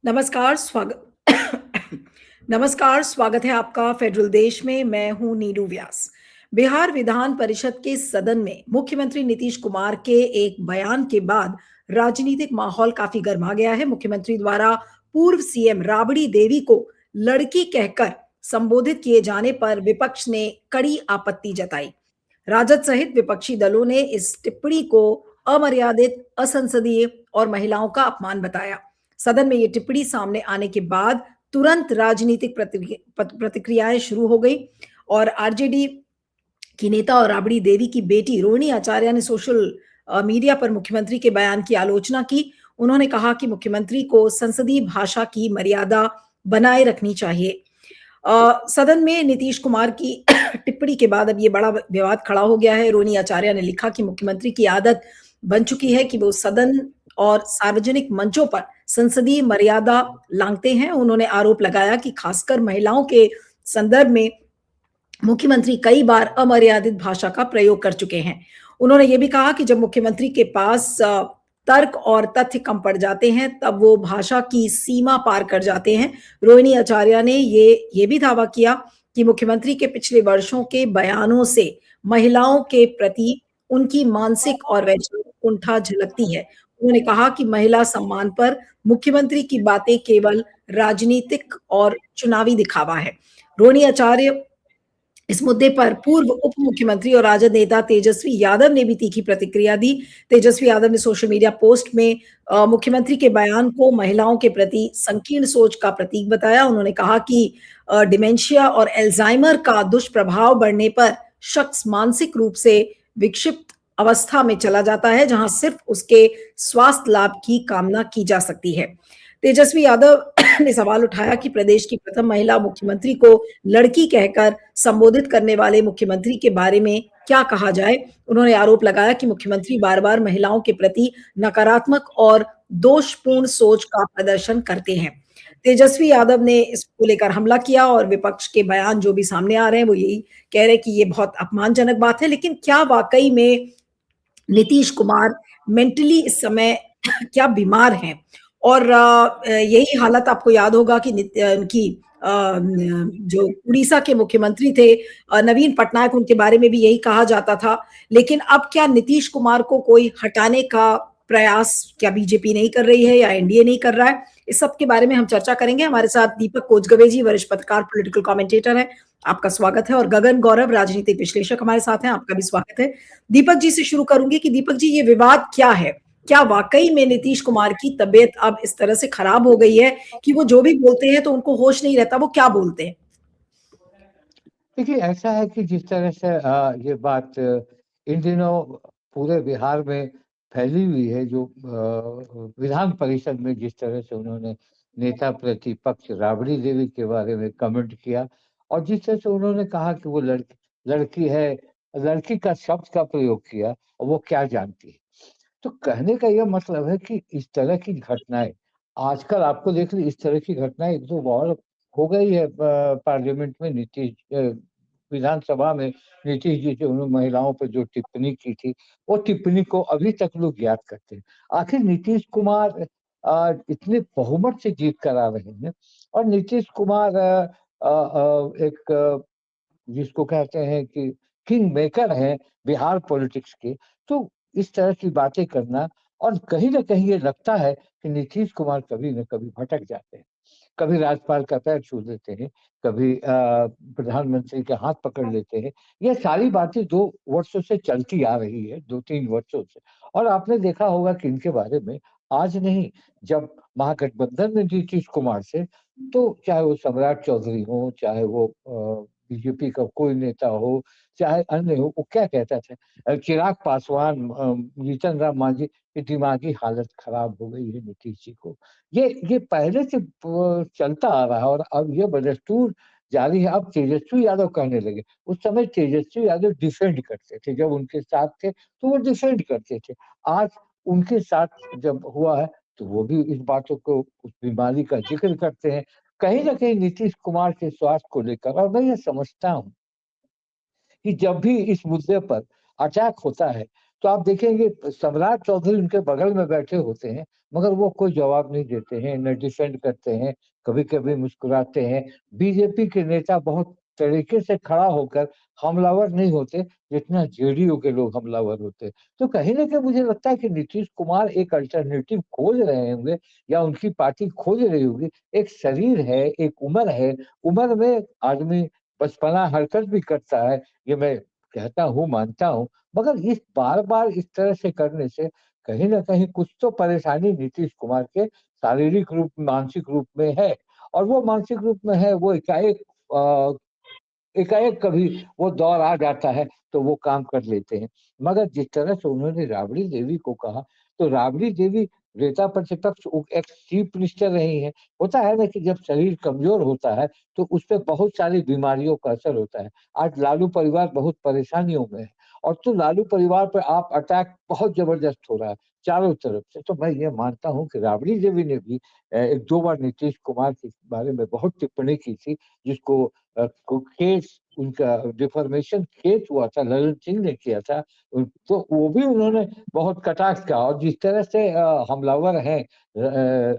नमस्कार, नमस्कार, स्वागत है आपका फेडरल देश में। मैं हूँ नीलू व्यास। बिहार विधान परिषद के सदन में मुख्यमंत्री नीतीश कुमार के एक बयान के बाद राजनीतिक माहौल काफी गर्मा गया है। मुख्यमंत्री द्वारा पूर्व सीएम राबड़ी देवी को लड़की कहकर संबोधित किए जाने पर विपक्ष ने कड़ी आपत्ति जताई। राजद सहित विपक्षी दलों ने इस टिप्पणी को अमर्यादित, असंसदीय और महिलाओं का अपमान बताया। सदन में ये टिप्पणी सामने आने के बाद तुरंत राजनीतिक प्रतिक्रियाएं शुरू हो गई और आरजेडी की नेता और राबड़ी देवी की बेटी रोहिणी आचार्य ने सोशल मीडिया पर मुख्यमंत्री के बयान की आलोचना की। उन्होंने कहा कि मुख्यमंत्री को संसदीय भाषा की मर्यादा बनाए रखनी चाहिए। सदन में नीतीश कुमार की टिप्पणी के बाद अब ये बड़ा विवाद खड़ा हो गया है। रोहिणी आचार्य ने लिखा कि मुख्यमंत्री की आदत बन चुकी है कि वो सदन और सार्वजनिक मंचों पर संसदीय मर्यादा लांघते हैं। उन्होंने आरोप लगाया कि खासकर महिलाओं के संदर्भ में मुख्यमंत्री कई बार अमर्यादित भाषा का प्रयोग कर चुके हैं। उन्होंने ये भी कहा कि जब मुख्यमंत्री के पास तर्क और तथ्य कम पड़ जाते हैं तब वो भाषा की सीमा पार कर जाते हैं। रोहिणी आचार्य ने ये भी दावा किया कि मुख्यमंत्री के पिछले वर्षों के बयानों से महिलाओं के प्रति उनकी मानसिक और वैचारिक कुंठा झलकती है। उन्होंने कहा कि महिला सम्मान पर मुख्यमंत्री की बातें केवल राजनीतिक और चुनावी दिखावा है। रोहिणी आचार्य इस मुद्दे पर पूर्व उप मुख्यमंत्री और राजद नेता तेजस्वी यादव ने भी तीखी प्रतिक्रिया दी। तेजस्वी यादव ने सोशल मीडिया पोस्ट में मुख्यमंत्री के बयान को महिलाओं के प्रति संकीर्ण सोच का प्रतीक बताया। उन्होंने कहा कि डिमेंशिया और एल्जाइमर का दुष्प्रभाव बढ़ने पर शख्स मानसिक रूप से विक्षिप्त अवस्था में चला जाता है, जहां सिर्फ उसके स्वास्थ्य लाभ की कामना की जा सकती है। तेजस्वी यादव ने सवाल उठाया कि प्रदेश की प्रथम महिला मुख्यमंत्री को लड़की कहकर संबोधित करने वाले मुख्यमंत्री के बारे में क्या कहा जाए। उन्होंने आरोप लगाया कि मुख्यमंत्री बार-बार महिलाओं के प्रति नकारात्मक और दोषपूर्ण सोच का प्रदर्शन करते हैं। तेजस्वी यादव ने इसको लेकर हमला किया और विपक्ष के बयान जो भी सामने आ रहे हैं वो यही कह रहे हैं कि ये बहुत अपमानजनक बात है। लेकिन क्या वाकई में नीतीश कुमार मेंटली इस समय क्या बीमार हैं? और यही हालत आपको याद होगा कि उनकी जो उड़ीसा के मुख्यमंत्री थे नवीन पटनायक, उनके बारे में भी यही कहा जाता था। लेकिन अब क्या नीतीश कुमार को कोई हटाने का प्रयास क्या बीजेपी नहीं कर रही है या एनडीए नहीं कर रहा है? इस सब के बारे में हम चर्चा करेंगे। हमारे साथ दीपक कोचगवे जी, वरिष्ठ पत्रकार, पॉलिटिकल कमेंटेटर हैं। आपका स्वागत है। और गगन गौरव, राजनीतिक विश्लेषक हमारे साथ हैं। आपका भी स्वागत है। दीपक जी से शुरू करूंगी कि दीपक जी, ये विवाद क्या है? क्या वाकई में नीतीश कुमार की तबीयत अब इस तरह से खराब हो गई है कि वो जो भी बोलते हैं तो उनको होश नहीं रहता, वो क्या बोलते हैं? देखिए, ऐसा है कि जिस तरह से ये बात इन दिनों पूरे बिहार में फैली हुई है, जो विधान परिषद में जिस तरह से उन्होंने नेता प्रतिपक्ष राबड़ी देवी के बारे में कमेंट किया और जिस तरह से उन्होंने कहा कि वो लड़की है, लड़की का शब्द का प्रयोग किया और वो क्या जानती है। तो कहने का ये मतलब है कि इस तरह की घटनाएं आजकल आपको देख ली, इस तरह की घटनाएं एक दो और हो गई है पार्लियामेंट में। विधानसभा में नीतीश जी से उन्होंने महिलाओं पर जो टिप्पणी की थी, वो टिप्पणी को अभी तक लोग याद करते हैं। आखिर नीतीश कुमार इतने बहुमत से जीत कर आ रहे हैं और नीतीश कुमार एक जिसको कहते हैं कि किंग मेकर है बिहार पॉलिटिक्स के। तो इस तरह की बातें करना, और कहीं न कहीं ये लगता है कि नीतीश कुमार कभी न कभी भटक जाते हैं। कभी राज्यपाल का पैर छू लेते हैं, कभी प्रधानमंत्री के हाथ पकड़ लेते हैं। ये सारी बातें 2 वर्षों से चलती आ रही है, 2-3 वर्षों से। और आपने देखा होगा कि इनके बारे में आज नहीं, जब महागठबंधन में नीतीश कुमार से, तो चाहे वो सम्राट चौधरी हो, चाहे वो बीजेपी का कोई नेता हो, चाहे अन्य हो, वो क्या कहता था, चिराग पासवान, जीतन राम मांझी की दिमागी हालत खराब हो गई है नीतीश जी को। ये पहले से चलता आ रहा है और अब ये बदस्तूर जारी है। अब तेजस्वी यादव कहने लगे, उस समय तेजस्वी यादव डिफेंड करते थे, जब उनके साथ थे तो वो डिफेंड करते थे। आज उनके साथ जब हुआ है तो वो भी इस बातों को, उस बीमारी का जिक्र करते हैं। कहीं न कहीं नीतीश कुमार के स्वास्थ्य को लेकर, और मैं ये समझता हूँ कि जब भी इस मुद्दे पर अटैक होता है तो आप देखेंगे सम्राट चौधरी उनके बगल में बैठे होते हैं, मगर वो कोई जवाब नहीं देते हैं, न डिफेंड करते हैं, कभी-कभी मुस्कुराते हैं। बीजेपी के नेता बहुत तरीके से खड़ा होकर हमलावर नहीं होते, जितना जेडीयू के लोग हमलावर होते हैं। तो कहीं न कहीं मुझे लगता है कि नीतीश कुमार एक अल्टरनेटिव खोज रहे होंगे या उनकी पार्टी खोज रही होगी। एक शरीर है, एक उम्र है, उम्र में आदमी बचपना हरकत भी करता है, ये मैं कहता हूँ, मानता हूँ। मगर इस बार-बार इस तरह से करने से कहीं न कहीं कुछ तो परेशानी नीतीश कुमार के शारीरिक रूप, मानसिक रूप में है और वो मानसिक रूप में है, वो अ, एकाएक कभी वो दौर आ जाता है, तो वो काम कर लेते हैं। मगर जिस तरह से उन्होंने राबड़ी देवी को कहा, तो राबड़ी देवी नेता प्रतिपक्ष एक्स चीफ मिनिस्टर रही हैं। होता है ना कि जब शरीर कमज़ोर होता है, तो उसपे बहुत सारी बीमारियों का असर होता है। आज लालू परिवार बहुत परेशानियों में है और तो लालू परिवार पे आप अटैक बहुत ज़बरदस्त हो रहा है, चारों तरफ से। तो मैं ये मानता हूँ कि राबड़ी देवी ने भी 1-2 बार नीतीश कुमार के बारे में बहुत टिप्पणी की थी, जिसको को केस उनका डिफॉर्मेशन केस हुआ था, ललन सिंह ने किया था। तो वो भी उन्होंने बहुत कटाक्ष किया और जिस तरह से हमलावर हैं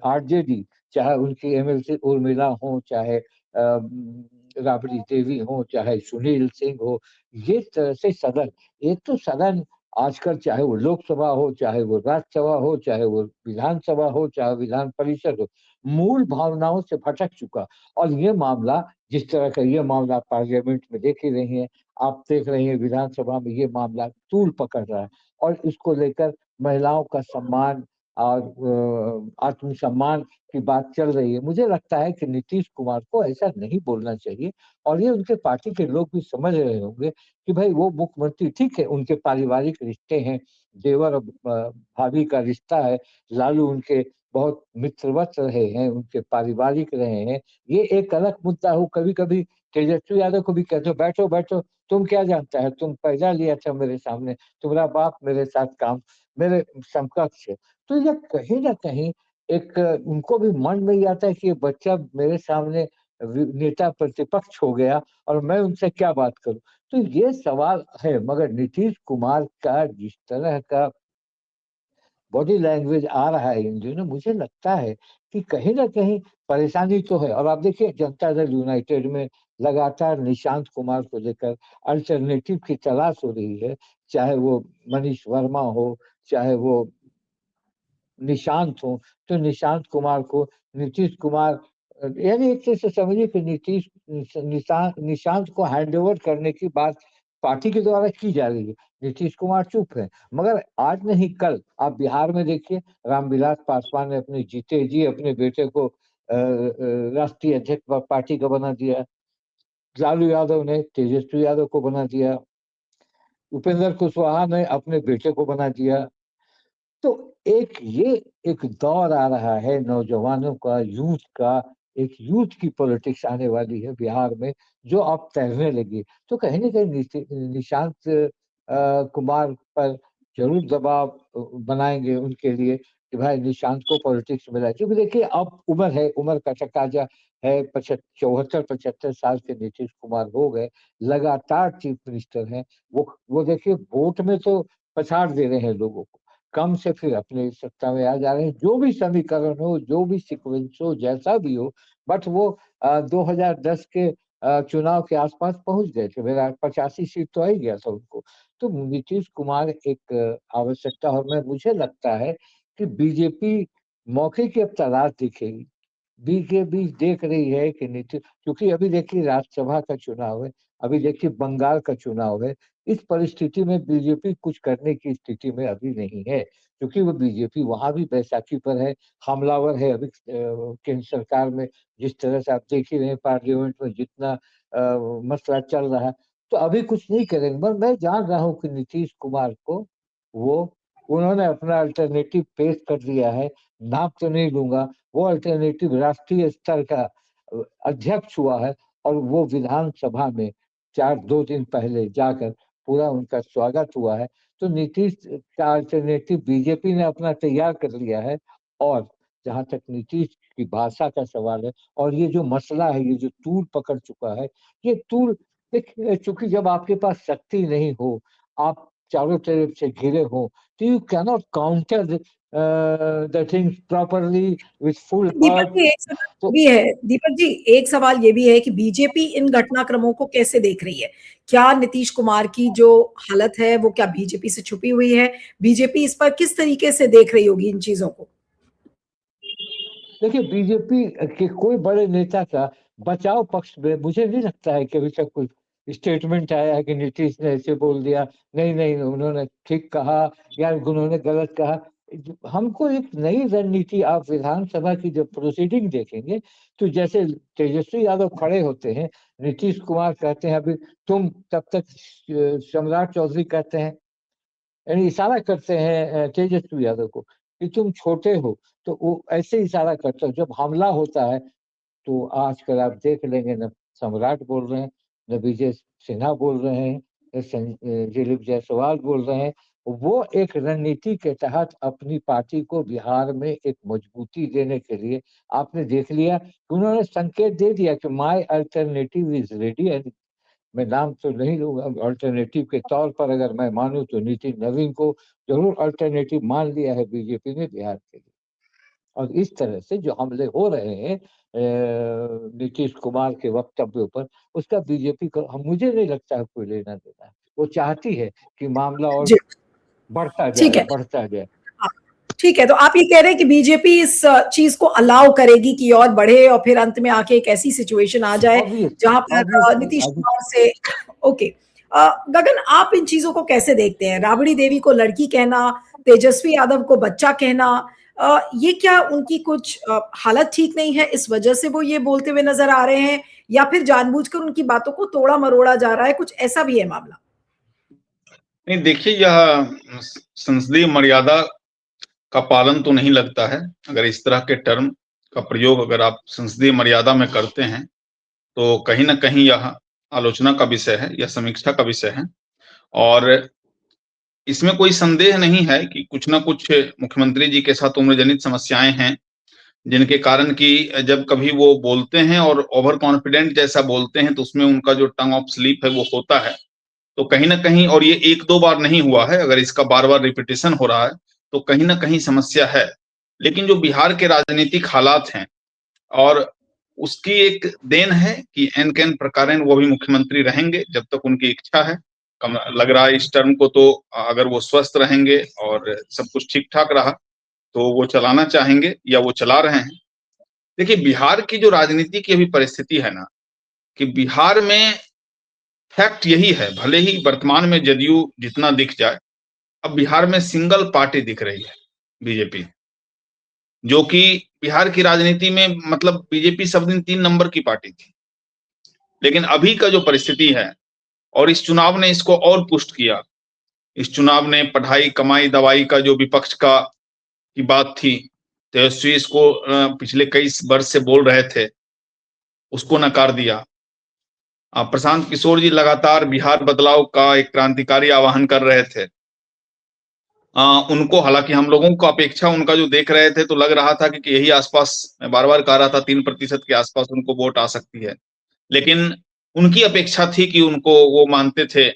आरजेडी, चाहे उनकी एमएलसी उर्मिला हो, चाहे राबड़ी देवी हो, चाहे सुनील सिंह हो, ये तरह से सदन, एक तो सदन आजकल चाहे वो लोकसभा हो, चाहे वो राज्यसभा हो, चाहे वो विधानसभा हो, चाहे विधान परिषद हो, मूल भावनाओं से भटक चुका और ये मामला जिस तरह का ये मामला पार्लियामेंट में देख ही रही हैं, आप देख रही हैं विधानसभा में ये मामला तूल पकड़ रहा है और इसको लेकर महिलाओं का सम्मान और आत्मसम्मान की बात चल रही है। मुझे लगता है कि नीतीश कुमार को ऐसा नहीं बोलना चाहिए और ये उनके पार्टी के लोग भी समझ रहे होंगे कि भाई वो मुख्यमंत्री ठीक है, उनके पारिवारिक रिश्ते हैं, देवर और भाभी का रिश्ता है, लालू उनके बहुत मित्रवत रहे हैं, उनके पारिवारिक रहे हैं। ये एक अलग मुद्दा हो, कभी-कभी तेजस्वी यादव को भी कहते हो, "बैठो, बैठो, तुम क्या जानता है? तुम पैदा लिया था मेरे सामने, तुम्हारा बाप मेरे साथ काम मेरे समकक्ष है।" तो ये कहीं न कहीं एक उनको भी मन में ये आता है कि ये बच्चा मेरे सामने नेता प्रतिपक्ष हो गया और मैं उनसे क्या बात करूँ? तो ये सवाल है, मगर नीतीश कुमार का जिस तरह का बॉडी लैंग्वेज आ रहा है इन दिनों, मुझे लगता है कि कहीं न कहीं परेशानी तो है और आप देखिए जनता दल यूनाइटेड में लगातार निशांत कुमार को लेकर अल्टरनेटिव की तलाश हो रही है। चाहे वो मनीष वर्मा हो, चाहे वो निशांत हो, तो निशांत कुमार को नीतीश कुमार यानी एक तरह से समझिए कि निशांत को हैंडओवर करने की बात पार्टी के द्वारा की जा रही है। नीतीश कुमार चुप हैं, मगर आज नहीं कल आप बिहार में देखिए रामविलास पासवान ने अपने जीते जी अपने बेटे को राष्ट्रीय अध्यक्ष पार्टी का बना दिया। लालू यादव ने तेजस्वी यादव को बना दिया। उपेंद्र कुशवाहा ने अपने बेटे को बना दिया। तो एक दौर आ रहा है नौजवानों का, यूथ का, एक यूथ की पॉलिटिक्स आने वाली है बिहार में, जो अब तैरने लगी। तो कहीं न कहीं निशांत कुमार पर ज़रूर दबाव बनाएँगे उनके लिए कि भाई निशांत को पॉलिटिक्स में लाइए। क्योंकि देखिए अब उम्र है, उम्र का तकाज़ा है, 74-75 साल के नीतीश कुमार हो गए, लगातार चीफ मिनिस्टर हैं। वो देखिए वोट में तो पछाड़ दे रहे हैं लोगों को। कम से फिर अपने सत्ता में आ जा रहे हैं। जो भी समीकरण हो, जो भी सीक्वेंस हो, जैसा भी हो, बट वो 2010 के चुनाव के आस-पास पहुँच गए थे। मेरा 85 सीट तो आ ही गया था उनको। तो नीतीश कुमार एक आवश्यकता और मैं मुझे लगता है कि बीजेपी मौके की अब तलाश दिखेगी। बीच के बीच देख रही है कि क्योंकि अभी देखिए राज्यसभा का चुनाव है, अभी देखिए बंगाल का चुनाव है। इस परिस्थिति में बीजेपी कुछ करने की स्थिति में अभी नहीं है, क्योंकि वो बीजेपी वहाँ भी बैसाखी पर है, हमलावर है अभी केंद्र सरकार में जिस तरह से आप देख ही रहे हैं पार्लियामेंट में जितना मसला चल रहा है, तो अभी कुछ नहीं करेंगे। मगर मैं जान रहा हूँ कि नीतीश कुमार को वो उन्होंने अपना अल्टरनेटिव पेश कर दिया है, नाम तो नहीं लूँगा, वो अल्टरनेटिव राष्ट्रीय स्तर का अध्यक्ष हुआ है और वो विधानसभा में 2 दिन पहले जाकर पूरा उनका स्वागत हुआ है। तो नीतीश का अल्टरनेटिव बीजेपी ने अपना तैयार कर लिया है और जहाँ तक नीतीश की भाषा का सवाल है और ये जो मसला है, ये जो तूल पकड़ चुका है, ये तूल देखिए चूँकि जब आपके पास शक्ति नहीं हो, आप चारों तरफ से घिरे हों, तो you cannot counter the things properly with full Deepak heart. जी एक सवाल ये तो भी है, दीपक जी एक सवाल ये भी है कि बीजेपी इन घटनाक्रमों को कैसे देख रही है? क्या नीतीश कुमार की जो हालत है वो क्या बीजेपी से छुपी हुई है? बीजेपी इस पर किस तरीके से देख रही होगी इन चीजों को? देखिए, बीजेपी के कोई बड़े नेता का बचाव पक्ष में मुझे नहीं लगता है कि अभी तक कोई स्टेटमेंट आया है कि नीतीश ने ऐसे बोल दिया, नहीं उन्होंने ठीक कहा या उन्होंने गलत कहा। हमको एक नई रणनीति, आप विधानसभा की जब प्रोसीडिंग देखेंगे, तो जैसे तेजस्वी यादव खड़े होते हैं, नीतीश कुमार कहते हैं अभी तुम, तब तक सम्राट चौधरी कहते हैं, यानी इशारा करते हैं तेजस्वी यादव को कि तुम छोटे हो, तो वो ऐसे इशारा करते हैं। जब हमला होता है तो आजकल आप देख लेंगे, न सम्राट बोल रहे हैं, न विजय सिन्हा बोल रहे हैं, न दिलीप जायसवाल बोल रहे हैं। वो एक रणनीति के तहत अपनी पार्टी को बिहार में एक मजबूती देने के लिए आपने देख लिया कि उन्होंने संकेत दे दिया कि my alternative is ready. And मैं नाम तो नहीं लूँगा, अल्टरनेटिव के तौर पर अगर मैं मानूँ तो नितिन नवीन को ज़रूर अल्टरनेटिव मान लिया है बीजेपी ने बिहार के लिए। और इस तरह से जो हमले हो रहे हैं नीतीश कुमार के वक्तव्यों पर, उसका बीजेपी को मुझे नहीं लगता है कोई लेना-देना है। वो चाहती है कि मामला और जी, बढ़ता ठीक जाए, है। बढ़ता जाए। हाँ, ठीक है, तो आप ये कह रहे हैं कि बीजेपी इस चीज को अलाउ करेगी कि और बढ़े और फिर अंत में आके एक ऐसी सिचुएशन आ जाए ऑब्वियसली, जहां पर ऑब्वियसली नीतीश अभी कुमार से ओके। गगन आप इन चीजों को कैसे देखते हैं? राबड़ी देवी को लड़की कहना, तेजस्वी यादव को बच्चा कहना, ये क्या उनकी कुछ हालत ठीक नहीं है इस वजह से वो ये बोलते हुए नजर आ रहे हैं, या फिर जानबूझकर उनकी बातों को तोड़ा मरोड़ा जा रहा है? कुछ ऐसा भी है मामला? नहीं देखिए, यह संसदीय मर्यादा का पालन तो नहीं लगता है। अगर इस तरह के टर्म का प्रयोग अगर आप संसदीय मर्यादा में करते हैं, तो कहीं न कहीं यह आलोचना का विषय है, यह समीक्षा का विषय है। और इसमें कोई संदेह नहीं है कि कुछ न कुछ मुख्यमंत्री जी के साथ उम्रजनित समस्याएँ हैं, जिनके कारण कि जब कभी वो बोलते हैं और ओवर कॉन्फिडेंट जैसा बोलते हैं, तो उसमें उनका जो टंग ऑफ स्लिप है वो होता है। तो कहीं न कहीं, और ये 1-2 बार नहीं हुआ है, अगर इसका बार-बार रिपिटिशन हो रहा है, तो कहीं न कहीं समस्या है। लेकिन जो बिहार के राजनीतिक हालात हैं, और उसकी एक देन है कि एन-कैन प्रकारेण वो भी मुख्यमंत्री रहेंगे जब तक उनकी इच्छा है। कम लग रहा है इस टर्म को, तो अगर वो स्वस्थ रहेंगे और सब कुछ ठीक-ठाक रहा, तो वो चलाना चाहेंगे या वो चला रहे हैं। देखिए, बिहार की जो राजनीति की अभी परिस्थिति है ना, कि बिहार में फैक्ट यही है, भले ही वर्तमान में जदयू जितना दिख जाए, अब बिहार में सिंगल पार्टी दिख रही है, बीजेपी, जो कि बिहार की राजनीति में मतलब बीजेपी सब दिन 3 नंबर की पार्टी थी। लेकिन अभी का जो परिस्थिति है, और इस चुनाव ने इसको और पुष्ट किया। इस चुनाव ने पढ़ाई, कमाई, दवाई का जो विपक्ष का की बात थी, तेजस्वी इसको पिछले कई वर्ष से बोल रहे थे, उसको नकार दिया। प्रशांत किशोर जी लगातार बिहार बदलाव का एक क्रांतिकारी आह्वान कर रहे थे। उनको, हालांकि हम लोगों को अपेक्षा उनका जो देख रहे थे, तो लग रहा था कि यही आसपास, मैं बार-बार कह रहा था 3% के आसपास उनको वोट आ सकती है। लेकिन उनकी अपेक्षा थी कि उनको वो मानते थे।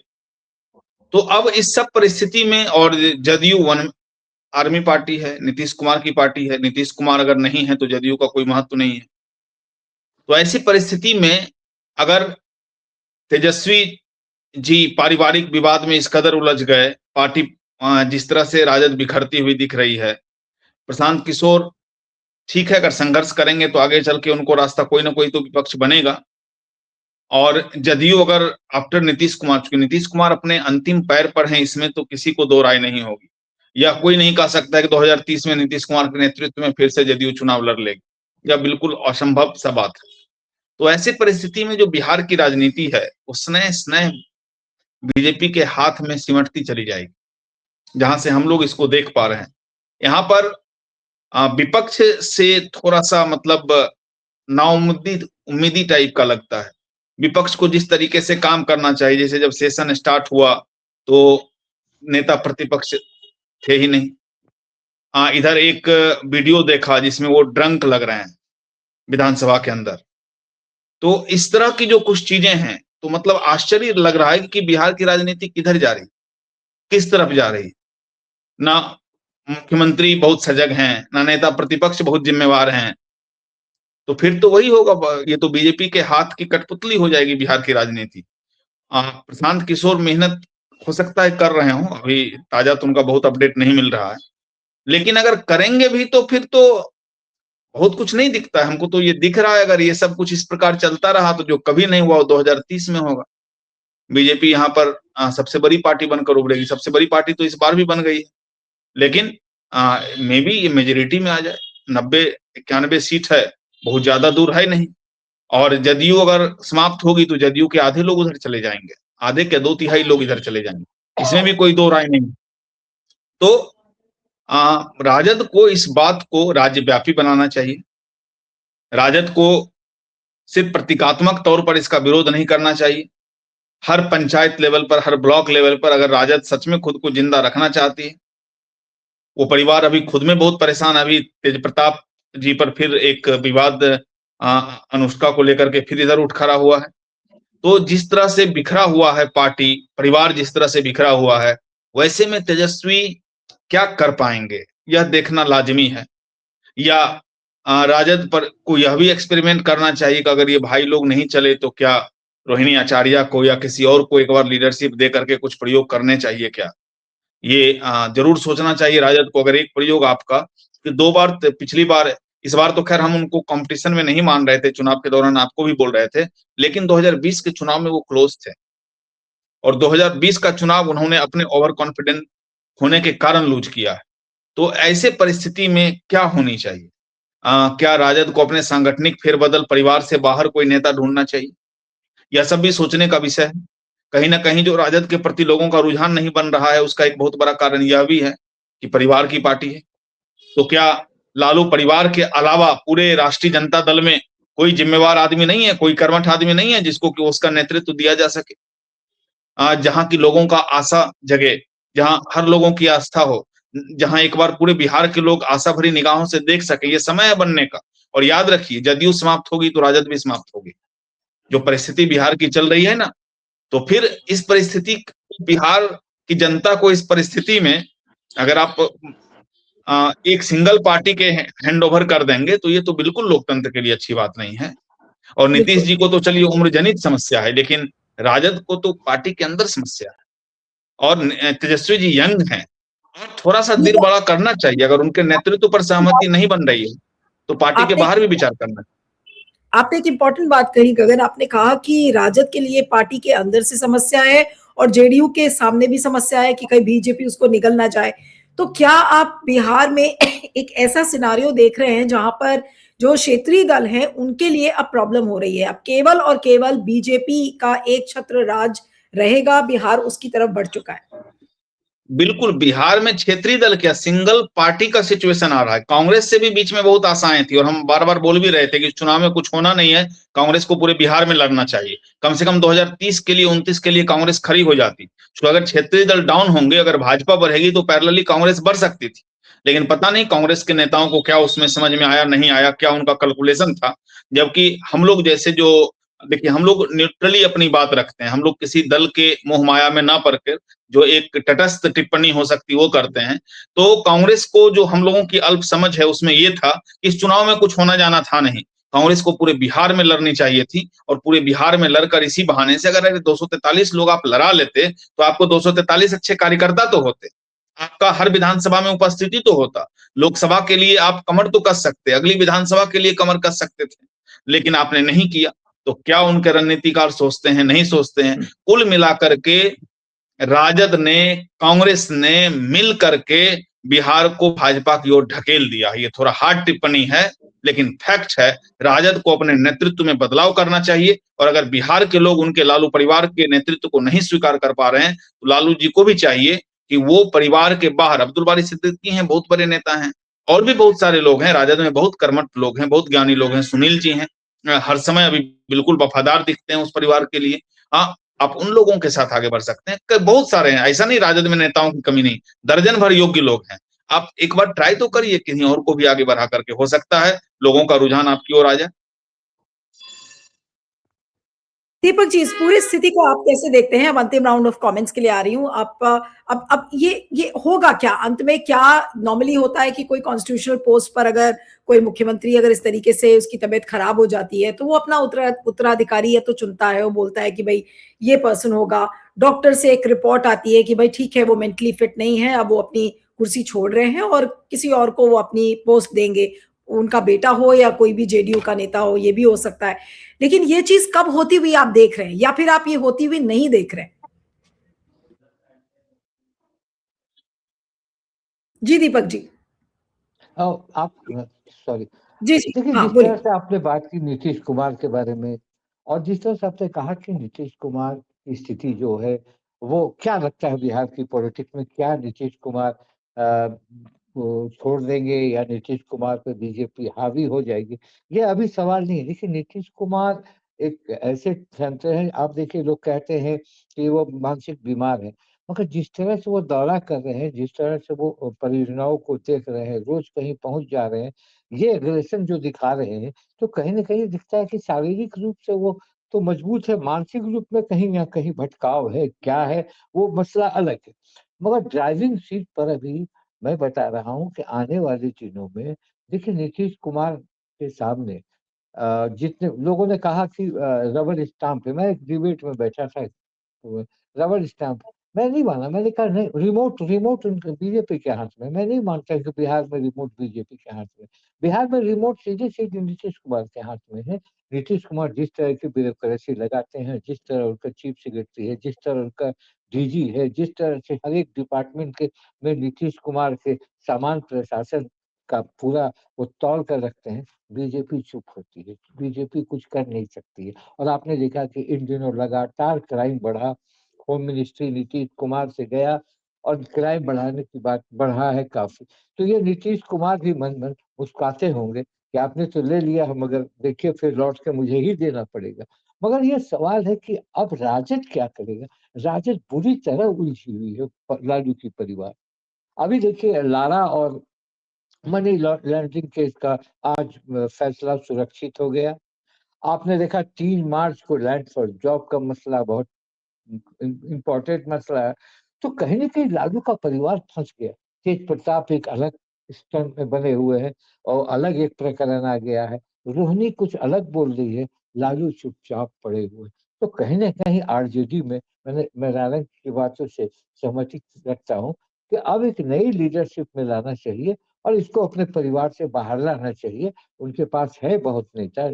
तो अब इस सब परिस्थिति में, और जदयू वन आर्मी पार्टी है, नीतीश कुमार की पार्टी है, नीतीश कुमार अगर नहीं है तो जदयू का कोई महत्व नहीं है। तो ऐसी परिस्थिति में अगर तेजस्वी जी पारिवारिक विवाद में इस कदर उलझ गए, पार्टी जिस तरह से राजद बिखरती हुई दिख रही है, प्रशांत किशोर ठीक है, अगर संघर्ष करेंगे तो आगे चल के उनको रास्ता कोई ना कोई तो विपक्ष बनेगा। और जदयू अगर आफ्टर नीतीश कुमार, चूंकि नीतीश कुमार अपने अंतिम पैर पर हैं, इसमें तो किसी को दो राय नहीं होगी, या कोई नहीं कह सकता है कि 2030 में नीतीश कुमार के नेतृत्व में फिर से जदयू चुनाव लड़ लेगी, या बिल्कुल असंभव सा बात है। तो ऐसी परिस्थिति में जो बिहार की राजनीति है, वो स्नेह स्नेह बीजेपी के हाथ में सिमटती चली जाएगी, जहां से हम लोग इसको देख पा रहे हैं। यहाँ पर विपक्ष से थोड़ा सा मतलब नाउम्मीद उम्मीदी टाइप का लगता है। विपक्ष को जिस तरीके से काम करना चाहिए, जैसे जब सेशन स्टार्ट हुआ तो नेता प्रतिपक्ष थे ही नहीं। इधर एक वीडियो देखा जिसमें वो ड्रंक लग रहे हैं विधानसभा के अंदर। तो इस तरह की जो कुछ चीजें हैं, तो मतलब आश्चर्य लग रहा है कि बिहार की राजनीति किधर जा रही। किस तरफ जा रही है। ना मुख्यमंत्री बहुत सजग हैं, ना नेता प्रतिपक्ष बहुत जिम्मेवार हैं। तो फिर तो वही होगा, ये तो बीजेपी के हाथ की कठपुतली हो जाएगी बिहार की राजनीति। प्रशांत किशोर मेहनत हो सकता है कर रहे हो, अभी ताजा तो उनका बहुत अपडेट नहीं मिल रहा है, लेकिन अगर करेंगे भी तो फिर तो बहुत कुछ नहीं दिखता है। हमको तो ये दिख रहा है अगर ये सब कुछ इस प्रकार चलता रहा तो जो कभी नहीं हुआ वो 2030 में होगा। बीजेपी यहाँ पर सबसे बड़ी पार्टी बनकर उभरेगी। सबसे बड़ी पार्टी तो इस बार भी बन गई है, लेकिन मे बी ये मेजोरिटी में आ जाए। 90-91 सीट है, बहुत ज्यादा दूर है नहीं। और जदयू अगर समाप्त होगी तो जदयू के आधे लोग उधर चले जाएंगे, आधे के 2/3 लोग इधर चले जाएंगे, इसमें भी कोई दो राय नहीं। तो राजद को इस बात को राज्यव्यापी बनाना चाहिए। राजद को सिर्फ प्रतीकात्मक तौर पर इसका विरोध नहीं करना चाहिए। हर पंचायत लेवल पर, हर ब्लॉक लेवल पर अगर राजद सच में खुद को जिंदा रखना चाहती है, वो परिवार अभी खुद में बहुत परेशान। अभी तेज प्रताप जी पर फिर एक विवाद अनुष्का को लेकर के फिर इधर उठ खड़ा हुआ है। तो जिस तरह से बिखरा हुआ है पार्टी, परिवार जिस तरह से बिखरा हुआ है, वैसे में तेजस्वी क्या कर पाएंगे यह देखना लाजमी है। या राजद पर को यह भी एक्सपेरिमेंट करना चाहिए कि अगर ये भाई लोग नहीं चले तो क्या रोहिणी आचार्य को या किसी और को एक बार लीडरशिप दे करके कुछ प्रयोग करने चाहिए क्या। ये जरूर सोचना चाहिए राजद को। अगर एक प्रयोग आपका कि 2 बार, पिछली बार, इस बार तो खैर हम उनको कंपटीशन में नहीं मान रहे थे, चुनाव के दौरान आपको भी बोल रहे थे, लेकिन 2020 के चुनाव में वो क्लोज थे और 2020 का चुनाव उन्होंने अपने ओवर कॉन्फिडेंट होने के कारण लूज किया है। तो ऐसे परिस्थिति में क्या होनी चाहिए? क्या राजद को अपने सांगठनिक फेरबदल, परिवार से बाहर कोई नेता ढूंढना चाहिए? यह सब भी सोचने का विषय है। कहीं ना कहीं जो राजद के प्रति लोगों का रुझान नहीं बन रहा है, उसका एक बहुत बड़ा कारण यह भी है कि परिवार की पार्टी है। तो क्या लालू परिवार के अलावा पूरे राष्ट्रीय जनता दल में कोई जिम्मेवार आदमी नहीं है, कोई कर्मठ आदमी नहीं है जिसको कि उसका नेतृत्व दिया जा सके? जहां की लोगों का आशा जगे, जहां हर लोगों की आस्था हो, जहां एक बार पूरे बिहार के लोग आशा भरी निगाहों से देख सके, ये समय है बनने का। और याद रखिए, जदयू समाप्त होगी तो राजद भी समाप्त होगी। जो परिस्थिति बिहार की चल रही है ना, तो फिर इस परिस्थिति, बिहार की जनता को इस परिस्थिति में अगर आप एक सिंगल पार्टी के हैंड ओवर कर देंगे तो ये तो बिल्कुल लोकतंत्र के लिए अच्छी बात नहीं है। और नीतीश जी को तो चलिए उम्र जनित समस्या है, लेकिन राजद को तो पार्टी के अंदर समस्या है। और तेजस्वी जी यंग हैं और थोड़ा सा दिल बड़ा करना चाहिए। अगर उनके नेतृत्व पर सहमति नहीं बन रही है तो पार्टी के बाहर भी विचार करना चाहिए। आपने एक इंपॉर्टेंट बात कही गगन, आपने कहा कि राजद के लिए पार्टी के अंदर से समस्या है और जेडीयू के सामने भी समस्या है कि कहीं बीजेपी उसको निगल ना जाए। तो क्या आप बिहार में एक ऐसा सिनारियो देख रहे हैं जहां पर जो क्षेत्रीय दल हैं उनके लिए अब प्रॉब्लम हो रही है? अब केवल और केवल बीजेपी का एक छत्र राज रहेगा, बिहार उसकी तरफ बढ़ चुका है। बिल्कुल, बिहार में क्षेत्रीय दल क्या, सिंगल पार्टी का सिचुएशन आ रहा है। कांग्रेस से भी बीच में बहुत आशाएं थी और हम बार बार बोल भी रहे थे कि चुनाव में कुछ होना नहीं है, कांग्रेस को पूरे बिहार में लड़ना चाहिए। कम से कम 2030 के लिए, 29 के लिए कांग्रेस खड़ी हो जाती। तो अगर क्षेत्रीय दल डाउन होंगे, अगर भाजपा बढ़ेगी तो पैरेलली कांग्रेस बढ़ सकती थी। लेकिन पता नहीं कांग्रेस के नेताओं को क्या उसमें समझ में आया, नहीं आया, क्या उनका कैलकुलेशन था। जबकि हम लोग जैसे जो, देखिए, हम लोग न्यूट्रली अपनी बात रखते हैं, हम लोग किसी दल के मोह माया में ना पड़कर जो एक तटस्थ टिप्पणी हो सकती वो करते हैं। तो कांग्रेस को जो हम लोगों की अल्प समझ है उसमें ये था कि इस चुनाव में कुछ होना जाना था नहीं, कांग्रेस को पूरे बिहार में लड़नी चाहिए थी। और पूरे बिहार में लड़कर इसी बहाने से अगर 243 लोग आप लड़ा लेते तो आपको 243 अच्छे कार्यकर्ता तो होते, आपका हर विधानसभा में उपस्थिति तो होता, लोकसभा के लिए आप कमर तो कस सकते, अगली विधानसभा के लिए कमर कस सकते थे, लेकिन आपने नहीं किया। तो क्या उनके रणनीतिकार सोचते हैं, नहीं सोचते हैं? कुल मिलाकर के राजद ने, कांग्रेस ने मिल करके बिहार को भाजपा की ओर ढकेल दिया। ये थोड़ा हार्ड टिप्पणी है, लेकिन फैक्ट है। राजद को अपने नेतृत्व में बदलाव करना चाहिए और अगर बिहार के लोग उनके लालू परिवार के नेतृत्व को नहीं स्वीकार कर पा रहे हैं तो लालू जी को भी चाहिए कि वो परिवार के बाहर, अब्दुल बारी सिद्दीकी हैं, बहुत बड़े नेता हैं, और भी बहुत सारे लोग हैं राजद में, बहुत कर्मठ लोग हैं, बहुत ज्ञानी लोग हैं, सुनील जी हैं, हर समय अभी बिल्कुल वफादार दिखते हैं उस परिवार के लिए। आप उन लोगों के साथ आगे बढ़ सकते हैं। बहुत सारे हैं, ऐसा नहीं राजद में नेताओं की कमी नहीं, दर्जन भर योग्य लोग हैं। आप एक बार ट्राई तो करिए, किसी और को भी आगे बढ़ा करके, हो सकता है लोगों का रुझान आपकी ओर आ जाए। दीपक जी, इस पूरी स्थिति को आप कैसे देखते हैं? अब अंतिम राउंड ऑफ कमेंट्स के लिए आ रही हूँ। आप अब ये होगा क्या अंत में? क्या नॉर्मली होता है कि कोई कॉन्स्टिट्यूशनल पोस्ट पर अगर कोई मुख्यमंत्री अगर इस तरीके से उसकी तबीयत खराब हो जाती है तो वो अपना उत्तराधिकारी या तो चुनता है, वो बोलता है कि भाई ये पर्सन होगा। डॉक्टर से एक रिपोर्ट आती है कि भाई ठीक है, वो मेंटली फिट नहीं है, अब वो अपनी कुर्सी छोड़ रहे हैं और किसी और को वो अपनी पोस्ट देंगे। उनका बेटा हो या कोई भी जेडीयू का नेता हो, ये भी हो सकता है। लेकिन ये चीज कब होती हुई आप देख रहे हैं, या फिर आप ये होती हुई नहीं देख रहे हैं? जी दीपक जी। आप सॉरी, जी जी, देखिए हाँ जिस तरह बोलिए। से आपने बात की नीतीश कुमार के बारे में, और जिस तरह से आपने कहा कि नीतीश कुमार की स्थिति जो है, वो क्या लगता है बिहार की पॉलिटिक्स में, क्या नीतीश कुमार को छोड़ देंगे या नीतीश कुमार पे बीजेपी हावी हो जाएगी? ये अभी सवाल नहीं है। देखिए नीतीश कुमार एक ऐसे सेंटर है, आप देखिए लोग कहते हैं कि वो मानसिक बीमार है, मगर जिस तरह से वो दौरा कर रहे हैं, जिस तरह से वो परियोजनाओं को देख रहे हैं, रोज कहीं पहुंच जा रहे हैं, ये एग्रेशन जो दिखा रहे हैं, तो कहीं न कहीं दिखता है कि शारीरिक रूप से वो तो मजबूत है, मानसिक रूप में कहीं न कहीं भटकाव है, क्या है, वो मसला अलग है। मगर ड्राइविंग सीट पर अभी मैं बता रहा हूँ कि आने वाले दिनों में देखिए नीतीश कुमार के सामने जितने लोगों ने कहा कि रबर स्टाम्प है, मैं एक डिबेट में बैठा था, तो रबर स्टाम्प मैं नहीं माना, मैंने कहा नहीं, रिमोट रिमोट उनके बीजेपी के हाथ में, मैं नहीं मानता कि बिहार में रिमोट बीजेपी के हाथ में। बिहार में रिमोट सीधे-सीधे नीतीश कुमार के हाथ में है। नीतीश कुमार जिस तरह की ब्यूरोक्रेसी लगाते हैं, जिस तरह उनका चीफ सेक्रेटरी है, जिस तरह उनका डीजी है, जिस तरह से हर एक डिपार्टमेंट के में नीतीश कुमार के समान प्रशासन का पूरा वो तौल कर रखते हैं, बीजेपी चुप होती है, बीजेपी कुछ कर नहीं सकती है। और आपने देखा कि इन दिनों लगातार क्राइम बढ़ा, होम मिनिस्ट्री नीतीश कुमार से गया और क्राइम बढ़ाने की बात बढ़ा है काफ़ी। तो ये नीतीश कुमार भी मन-मन मुस्कुराते होंगे कि आपने तो ले लिया है, मगर देखिए फिर लौट के मुझे ही देना पड़ेगा। मगर ये सवाल है कि अब राजद क्या करेगा? राजद बुरी तरह उलझी हुई है लालू की परिवार। अभी देखिए लारा और मनी लॉन्ड्रिंग केस का आज फैसला सुरक्षित हो गया। आपने देखा 3 मार्च को लैंड फॉर जॉब का मसला बहुत इम्पोर्टेंट मसला है। तो कहीं न कहीं लालू का परिवार फँस गया। तेज प्रताप एक अलग स्टंट में बने हुए हैं और अलग एक प्रकरण आ गया है। रोहिणी कुछ अलग बोल रही है, लालू चुपचाप पड़े हुए हैं। तो कहीं न कहीं आरजेडी में मैं नारायण की बातों से सहमति रखता हूँ कि अब एक नई लीडरशिप में लाना चाहिए और इसको अपने परिवार से बाहर लाना चाहिए। उनके पास है बहुत नेता,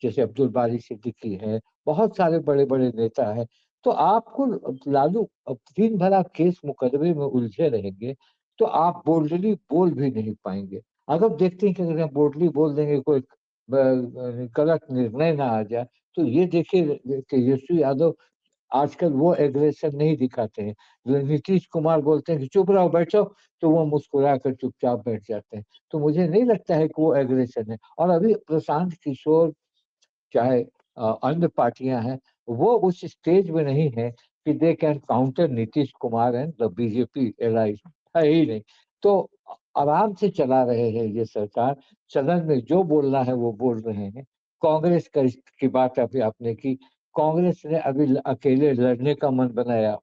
जैसे अब्दुल बारी सिद्दीकी हैं, बहुत सारे बड़े-बड़े नेता हैं। तो आपको लालू अब दिन भर आप केस मुकदमे में उलझे रहेंगे, तो आप बोल्डली बोल भी नहीं पाएँगे। अगर देखते हैं कि अगर आप बोल्डली बोल देंगे, कोई गलत निर्णय ना आ जाए, तो ये देखिए तेजस्वी यादव आजकल वो एग्रेशन नहीं दिखाते हैं। जो नीतीश कुमार बोलते हैं कि चुप रहो, बैठो, तो वो मुस्कुरा कर चुपचाप बैठ जाते हैं। तो मुझे नहीं लगता है कि वो एग्रेशन है। और अभी प्रशांत किशोर चाहे अन्य पार्टियां हैं, वो उस स्टेज में नहीं है कि they can counter Nitish Kumar and the BJP allies, है ही नहीं। तो आराम से चला रहे हैं ये सरकार, सदन में जो बोलना है वो बोल रहे हैं। कांग्रेस का की बात अभी आपने की, कांग्रेस ने अभी अकेले लड़ने का मन बनाया।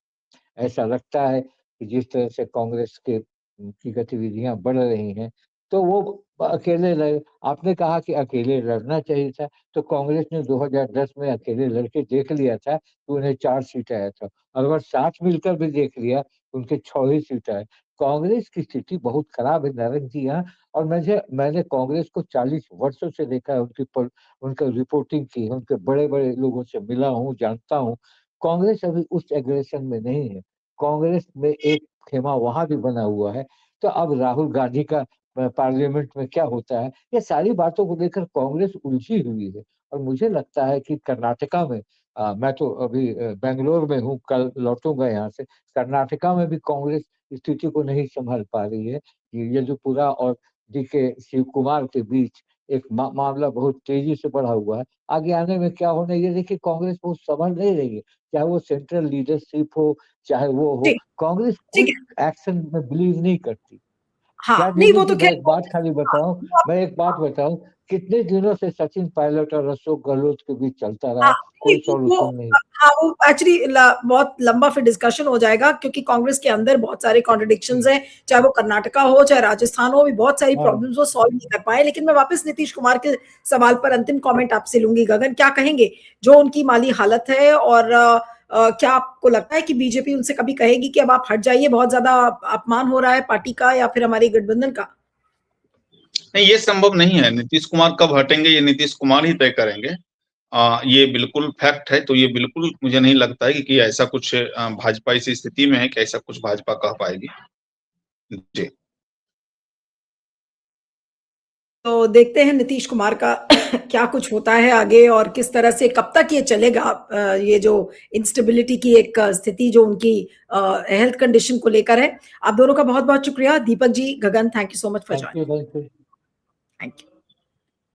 ऐसा लगता है कि जिस तरह से कांग्रेस के की गतिविधियां बढ़ रही हैं, तो वो अकेले लड़ आपने कहा कि अकेले लड़ना चाहिए था, तो कांग्रेस ने 2010 में अकेले लड़के देख लिया था कि उन्हें 4 सीट आया था, और अगर साथ मिलकर भी देख लिया, उनके 6 ही सीट आए। कांग्रेस की स्थिति बहुत खराब है नारंग जी यहाँ। और मैंने कांग्रेस को 40 वर्षों से देखा है, उनका रिपोर्टिंग की है, उनके बड़े-बड़े लोगों से मिला हूँ, जानता हूँ। कांग्रेस अभी उस एग्रेशन में नहीं है। कांग्रेस में एक खेमा वहाँ भी बना हुआ है। तो अब राहुल गांधी का पार्लियामेंट में क्या होता है, ये सारी बातों को लेकर कांग्रेस उलझी हुई है। और मुझे लगता है कि कर्नाटका में मैं तो अभी बैंगलोर में हूँ, कल लौटूँगा यहाँ से। कर्नाटका में भी कांग्रेस स्थिति को नहीं सँभाल पा रही है। ये जो पूरा और डीके शिव कुमार के बीच एक मामला बहुत तेज़ी से बढ़ा हुआ है। आगे आने में क्या होना है ये देखिए, कांग्रेस बहुत सँभल नहीं रही है। चाहे वो सेंट्रल लीडरशिप हो, चाहे वो हो, जी, कांग्रेस ठीक क्विक है। एक्शन में बिलीव नहीं करती। हाँ, क्या नहीं दीदी वो जी, तो मैं खैर एक बात खाली बताऊं, मैं एक बात बताऊं, कितने दिनों से सचिन पायलट और अशोक गहलोत के बीच चलता रहा, हाँ, कोई नहीं वो सॉल्यूशन नहीं। हाँ, वो एक्चुअली बहुत लंबा फिर डिस्कशन हो जाएगा क्योंकि कांग्रेस के अंदर बहुत सारे कॉन्ट्रडिक्शंस हैं, चाहे वो कर्नाटका हो, चाहे राजस्थान हो, भी बहुत सारी हाँ, प्रॉब्लम्स वो सॉल्व नहीं कर पाए। लेकिन मैं वापस नीतीश कुमार के सवाल पर अंतिम कमेंट आपसे लूंगी। गगन, क्या कहेंगे जो उनकी माली हालत है, और क्या आपको लगता है कि बीजेपी उनसे कभी कहेगी कि अब आप हट जाइए, बहुत ज्यादा अपमान हो रहा है पार्टी का या फिर हमारी गठबंधन का? नहीं, ये संभव नहीं है। नीतीश कुमार कब हटेंगे ये नीतीश कुमार ही तय करेंगे। ये बिल्कुल फैक्ट है, तो ये बिल्कुल मुझे नहीं लगता है कि ऐसा कुछ भाजपा इस स्थिति में है कि ऐसा कुछ भाजपा कह पाएगी। जी। तो देखते हैं नीतीश कुमार का क्या कुछ होता है आगे, और किस तरह से कब तक ये चलेगा, ये जो इंस्टेबिलिटी की एक स्थिति जो उनकी हेल्थ कंडीशन को लेकर है। आप दोनों का बहुत बहुत शुक्रिया, Deepak ji, Gagan, thank you so much for thank you, joining. Thank you. Thank you.